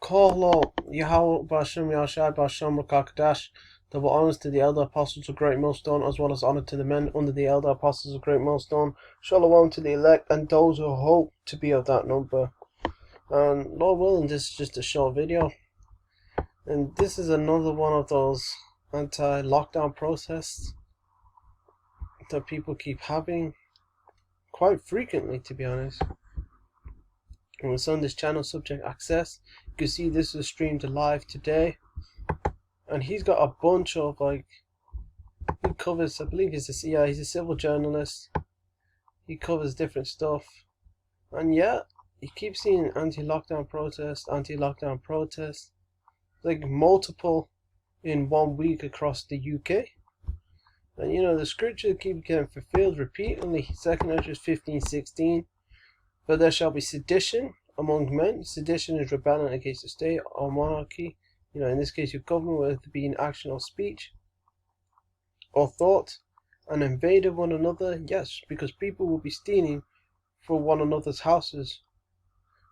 Call out Yahweh Bashem Yahshai Bashem Rakakadash. Double honors to the elder apostles of Great Millstone, as well as honor to the men under the elder apostles of Great Millstone. Shalom to the elect and those who hope to be of that number. And Lord willing, this is just a short video. And this is another one of those anti-lockdown protests that people keep having quite frequently, to be honest. And it's on this channel, Subject Access. You can see this is streamed live today. And he's got a bunch of, like, he covers, I believe he's a civil journalist. He covers different stuff. And yeah, you keep seeing anti-lockdown protests, like multiple in 1 week across the UK. And you know, the scriptures keep getting fulfilled repeatedly. 2nd Ezra 15:16. But there shall be sedition among men. Sedition is rebellion against the state or monarchy. You know, in this case, your government, whether it be in action or speech or thought, and invade one another. Yes, because people will be stealing for one another's houses.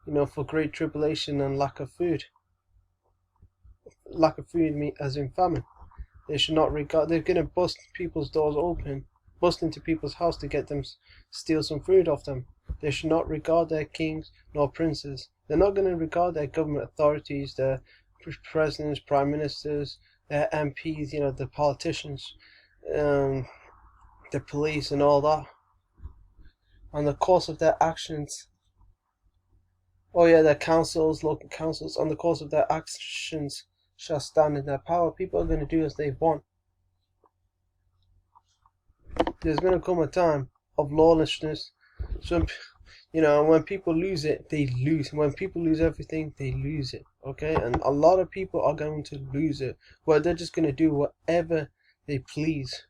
You know, for great tribulation and lack of food. Lack of food, as in famine. They should not regard. They're gonna bust people's doors open, bust into people's house to get them, steal some food off them. They should not regard their kings nor princes. They're not going to regard their government authorities, their presidents, prime ministers, their MPs, you know, the politicians, the police and all that. On the course of their actions, oh yeah, their councils, local councils, on the course of their actions shall stand in their power. People are going to do as they want. There's going to come a time of lawlessness. So, you know, when people lose it, they lose. When people lose everything, they lose it. Okay? And a lot of people are going to lose it. Where they're just going to do whatever they please.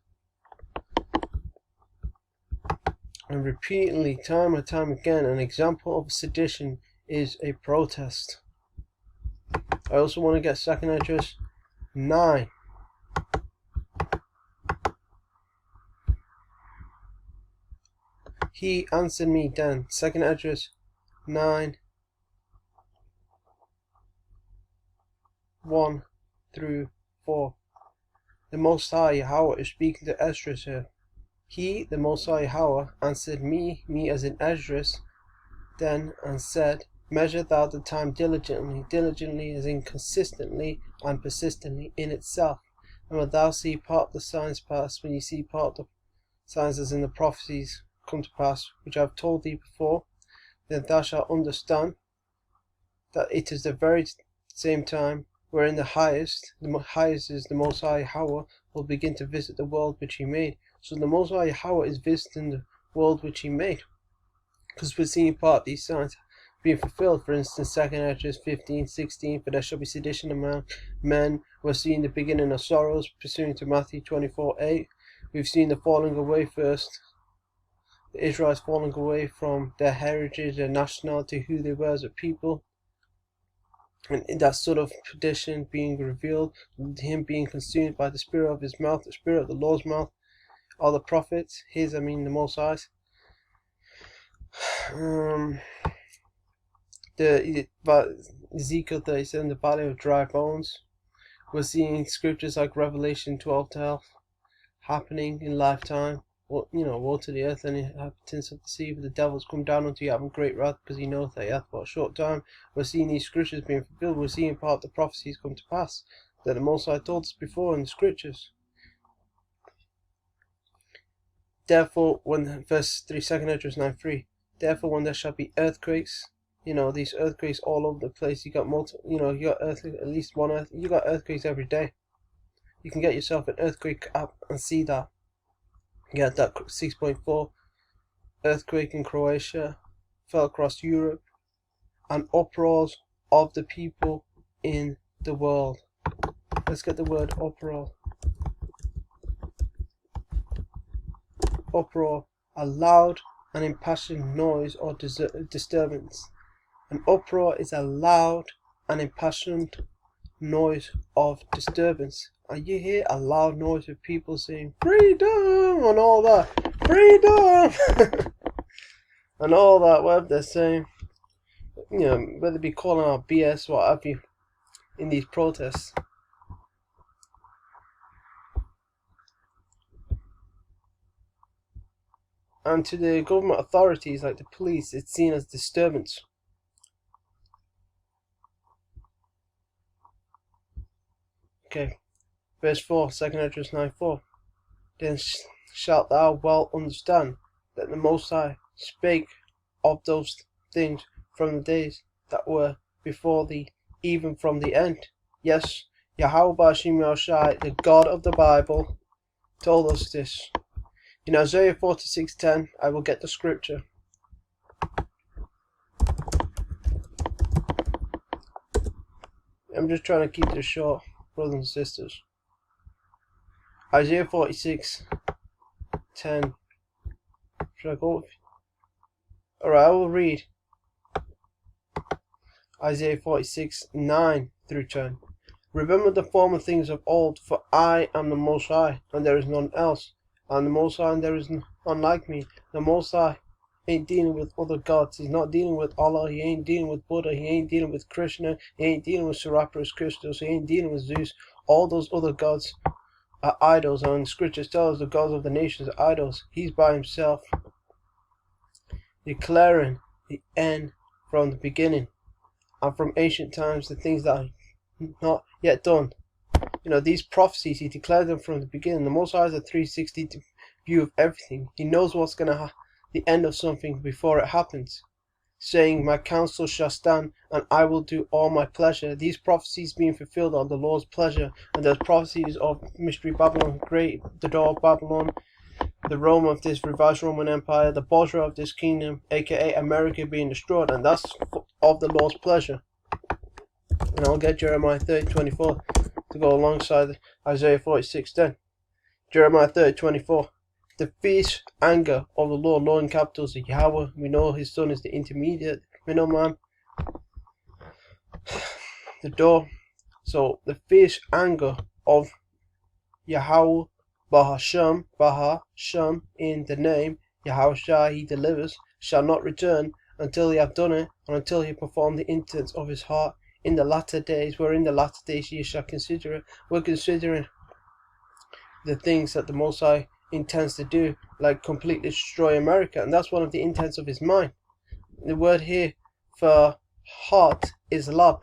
And repeatedly, time and time again, an example of sedition is a protest. I also want to get 2nd Ezra 9. He answered me then. 2nd Ezra 9, 1 through 4. The Most High Yahweh is speaking to Ezra here. He, the Most High Yahweh, answered me as in Ezra, then, and said, measure thou the time diligently. Diligently as in consistently and persistently in itself. And when thou see part of the signs pass, when you see part of the signs as in the prophecies come to pass, which I have told thee before, then thou shalt understand that it is the very same time wherein the highest is the Most High Yahweh, will begin to visit the world which he made. So the Most High Yahweh is visiting the world which he made, because we're seeing part of these signs being fulfilled. For instance, 2nd Ezra 15:16, for there shall be sedition among men. We're seeing the beginning of sorrows, pursuing to Matthew 24:8. We've seen the falling away first. The Israelites falling away from their heritage, their nationality, who they were as a people. And in that sort of tradition being revealed, him being consumed by the spirit of his mouth, the spirit of the Lord's mouth, all the prophets, the Most High's. Ezekiel 37, the valley of dry bones. We're seeing scriptures like Revelation 12:12 happening in lifetime. Well, you know, woe to the earth and the inhabitants of the sea, for the devils come down unto you having great wrath, because he knoweth that he hath but a short time. We're seeing these scriptures being fulfilled. We're seeing part of the prophecies come to pass that the Most High told us before in the scriptures. Therefore, when verse 3, 2nd Ezra 9:3, therefore when there shall be earthquakes, you know, these earthquakes all over the place. You got you got at least one earth. You got earthquakes every day. You can get yourself an earthquake app and see that. You got that 6.4 earthquake in Croatia, fell across Europe, and uproars of the people in the world. Let's get the word uproar. Uproar, a loud and impassioned noise or disturbance. An uproar is a loud and impassioned noise of disturbance. And you hear a loud noise of people saying freedom and all that. Freedom and all that, whatever they're saying. You know, whether it be calling out BS, what have you. in these protests. And to the government authorities like the police, it's seen as disturbance. Okay, verse 4, 2nd Esdras 9:4. Then shalt thou well understand that the Most High spake of those things from the days that were before thee, even from the end. Yes, Yahweh Bashim Yahushai, the God of the Bible, told us this. In Isaiah 46:10, I will get the scripture. I'm just trying to keep this short, brothers and sisters. Isaiah 46:10. Should I go? Alright, I will read Isaiah 46:9 through 10. Remember the former things of old, for I am the Most High, and there is none else. I am the Most High, and there is none like me. The Most High ain't dealing with other gods. He's not dealing with Allah. He ain't dealing with Buddha. He ain't dealing with Krishna. He ain't dealing with Serapis Christos. He ain't dealing with Zeus. All those other gods are idols, and scriptures tell us the gods of the nations are idols. He's by himself, declaring the end from the beginning, and from ancient times the things that are not yet done. These prophecies, he declared them from the beginning. The Most High has a 360 view of everything. He knows what's going to the end of something before it happens, saying, my counsel shall stand, and I will do all my pleasure. These prophecies being fulfilled are the Lord's pleasure, and there's prophecies of Mystery Babylon, Great, the door of Babylon, the Rome of this revised Roman Empire, the Bosra of this kingdom, aka America, being destroyed, and that's of the Lord's pleasure. And I'll get Jeremiah 30:24 to go alongside Isaiah 46:10. Jeremiah 30:24. The fierce anger of the Lord in capitals of Yahweh. We know his son is the intermediate middleman, the door. So the fierce anger of Yahweh Bahasham in the name Yahushua he delivers, shall not return until he have done it, and until he perform the intents of his heart in the latter days. Where in the latter days ye shall consider it. We're considering the things that the Most High intends to do, like completely destroy America, and that's one of the intents of his mind. The word here for heart is lab.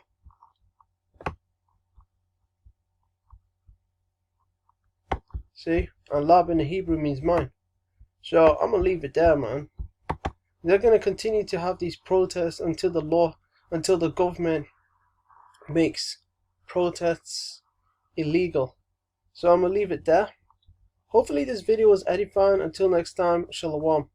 See, and lab in the Hebrew means mind. So I'm gonna leave it there, man. They're gonna continue to have these protests until the government makes protests illegal. So I'm gonna leave it there. Hopefully this video was edifying. Until next time, Shalom.